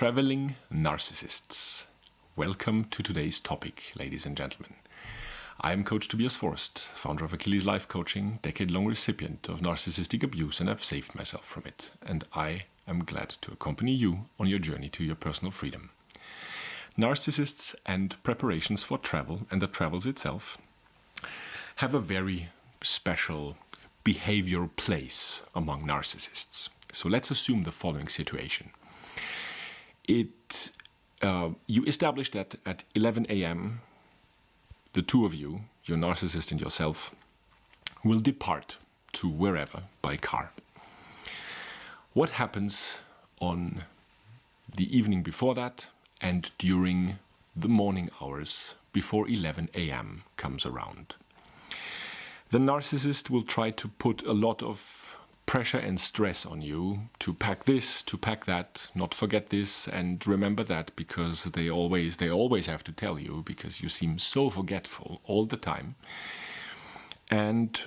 Traveling Narcissists. Welcome to today's topic, ladies and gentlemen. I am Coach Tobias Forst, founder of Achilles Life Coaching, decade-long recipient of narcissistic abuse, and I've saved myself from it. And I am glad to accompany you on your journey to your personal freedom. Narcissists and preparations for travel, and the travels itself, have a very special behavioral place among narcissists. So let's assume the following situation. You establish that at 11 a.m., the two of you, your narcissist and yourself, will depart to wherever by car. What happens on the evening before that and during the morning hours before 11 a.m. comes around? The narcissist will try to put a lot of pressure and stress on you to pack this, to pack that, not forget this, and remember that, because they always have to tell you, because you seem so forgetful all the time. And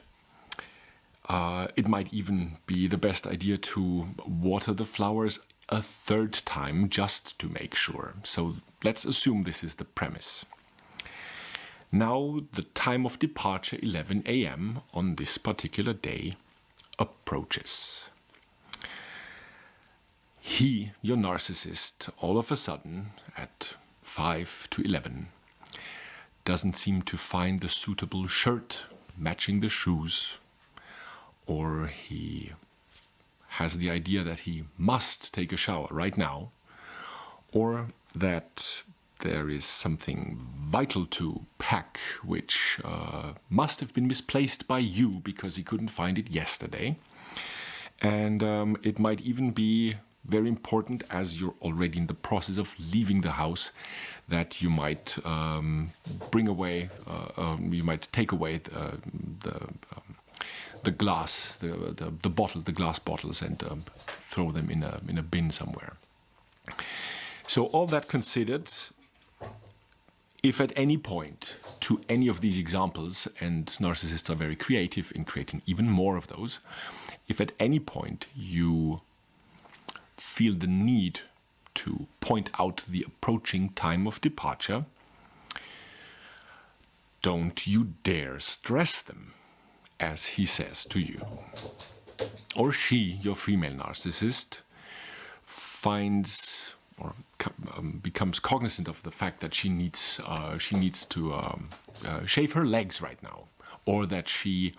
it might even be the best idea to water the flowers a third time just to make sure. So let's assume this is the premise. Now the time of departure, 11 a.m. on this particular day, approaches. He, your narcissist, all of a sudden at 5 to 11, doesn't seem to find the suitable shirt matching the shoes, or he has the idea that he must take a shower right now, or that there is something vital to pack which must have been misplaced by you because he couldn't find it yesterday. And it might even be very important, as you're already in the process of leaving the house, that you might bring away, you might take away the glass, the bottles, the glass bottles, and throw them in a bin somewhere. So all that considered, if at any point to any of these examples, and narcissists are very creative in creating even more of those, if at any point you feel the need to point out the approaching time of departure, don't you dare stress them, as he says to you. Or she, your female narcissist, finds or becomes cognizant of the fact that she needs to shave her legs right now, or that she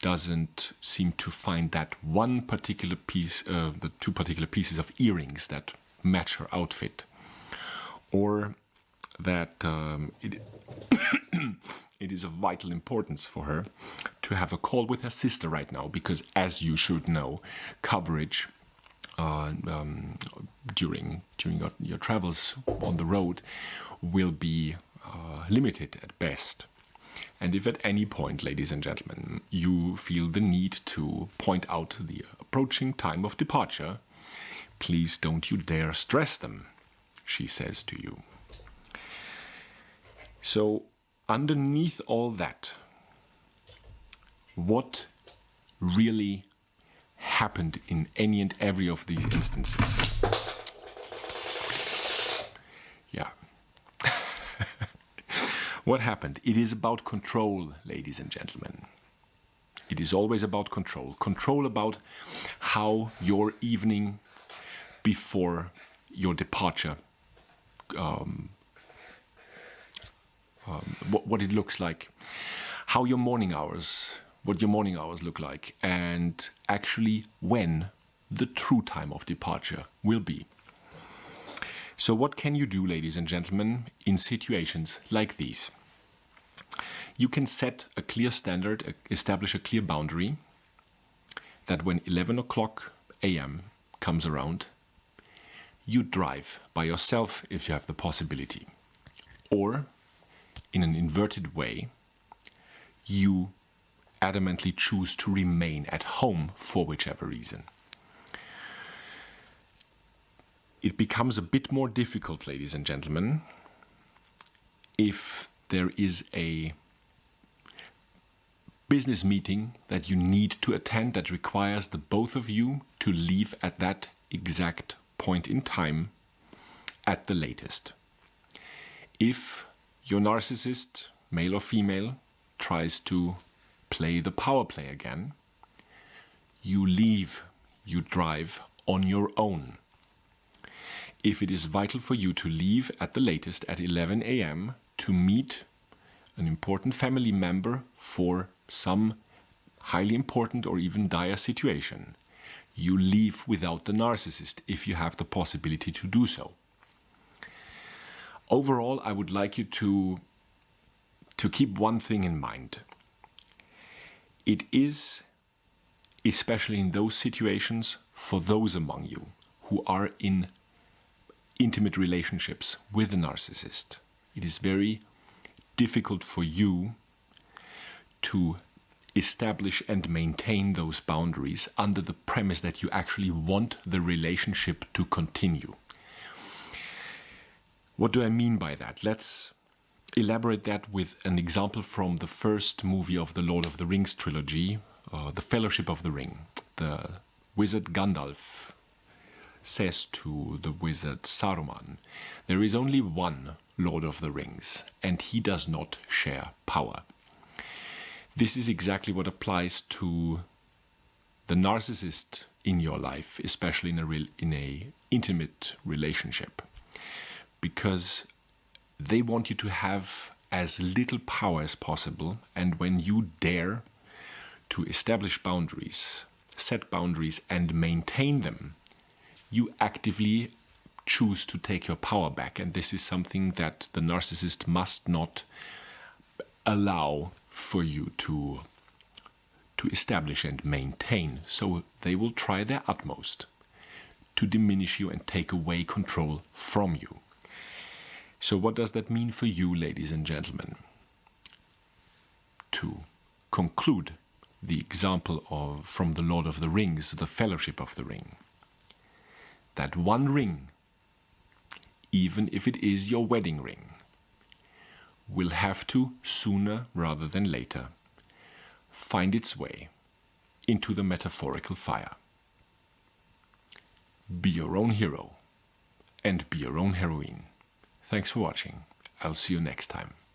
doesn't seem to find that one particular piece, the two particular pieces of earrings that match her outfit, or that it is of vital importance for her to have a call with her sister right now, because, as you should know, coverage during your travels on the road will be limited at best. And if at any point, ladies and gentlemen, you feel the need to point out the approaching time of departure, please don't you dare stress them, she says to you. So underneath all that, what really happened in any and every of these instances? Yeah. What happened? It is about control, ladies and gentlemen. It is always about control. Control about how your evening before your departure, what it looks like, how your morning hours, what your morning hours look like, and actually when the true time of departure will be. So what can you do, ladies and gentlemen, in situations like these? You can set a clear standard, establish a clear boundary, that when 11 o'clock a.m. comes around, you drive by yourself if you have the possibility. Or, in an inverted way, you adamantly choose to remain at home for whichever reason. It becomes a bit more difficult, ladies and gentlemen, if there is a business meeting that you need to attend that requires the both of you to leave at that exact point in time at the latest. If your narcissist, male or female, tries to play the power play again, you leave, you drive on your own. If it is vital for you to leave at the latest at 11 a.m. to meet an important family member for some highly important or even dire situation, you leave without the narcissist if you have the possibility to do so. Overall, I would like you to keep one thing in mind. It is, especially in those situations, for those among you who are in intimate relationships with a narcissist, it is very difficult for you to establish and maintain those boundaries under the premise that you actually want the relationship to continue. What do I mean by that? Let's elaborate that with an example from the first movie of the Lord of the Rings trilogy, The Fellowship of the Ring. The wizard Gandalf says to the wizard Saruman, there is only one Lord of the Rings, and he does not share power. This is exactly what applies to the narcissist in your life, especially in a intimate relationship, because they want you to have as little power as possible, and when you dare to establish boundaries, set boundaries, and maintain them, you actively choose to take your power back, and this is something that the narcissist must not allow for you to establish and maintain. So they will try their utmost to diminish you and take away control from you. So what does that mean for you, ladies and gentlemen? To conclude the example from the Lord of the Rings, the Fellowship of the Ring, that one ring, even if it is your wedding ring, will have to, sooner rather than later, find its way into the metaphorical fire. Be your own hero and be your own heroine. Thanks for watching. I'll see you next time.